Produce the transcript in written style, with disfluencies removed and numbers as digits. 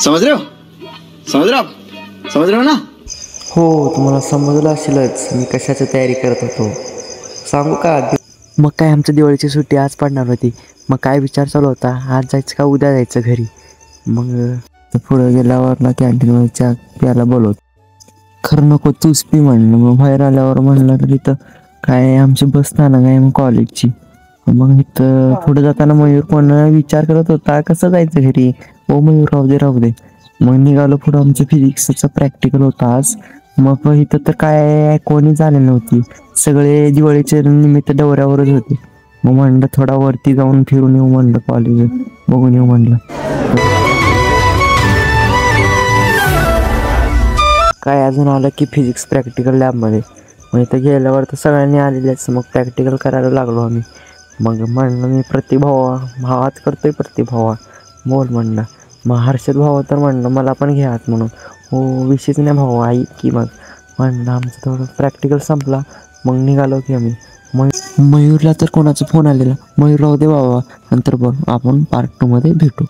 समझ रहे हो, समझ रहे हो आप, समझ रहे हो ना? हो, तुम्हाला समजलं असेलच मी कशाची तयारी करत होतो. सांगू का? मग काय, आमच्या दिवाळीची सुट्टी आज पडणार होती. मग काय विचार चालू होता, आज जायचं का उद्या जायचं घरी. मग पुढे गेल्यावर ना कॅन्टीनमध्ये चहा प्यायला बोलवत. खरं नको, तूच पी म्हणलं. मग बाहेर आल्यावर म्हणलं तर इथं काय आमची बस स्थानक आहे मग कॉलेजची. मग इथं पुढे जाताना मयूर पण विचार करत होता कसं जायचं घरी. हो मयूर, राहू दे राहू दे. मग निघालो पुढं. आमचं फिजिक्सचं प्रॅक्टिकल होतं आज. मग इथं तर काय कोणीच आले नव्हती, सगळे दिवाळीच्या निमित्त दौऱ्यावरच होते. मग म्हणलं थोडा वरती जाऊन फिरून येऊ म्हणलं, कॉलेज बघून येऊ म्हणलं. काय अजून आलं की फिजिक्स प्रॅक्टिकल लॅबमध्ये. मग इथं गेल्यावर तर सगळ्यांनी आलेलेच. मग प्रॅक्टिकल करायला लागलो आम्ही. मग म्हणलं मी प्रतिभावा भावाच करतोय, प्रतिभावा बोल म्हणलं. मग हर्षद भावा तर म्हणलं मला पण घ्या आत म्हणून. हो विषयच नाही भाऊ, ऐक की. मग म्हणलं आमचं थोडं प्रॅक्टिकल संपला. मग निघालो की आम्ही. मग मयूरला तर कोणाचा फोन आलेला. मयूर राहू दे बाबा, नंतर बघ आपण पार्ट 2 मध्ये भेटू.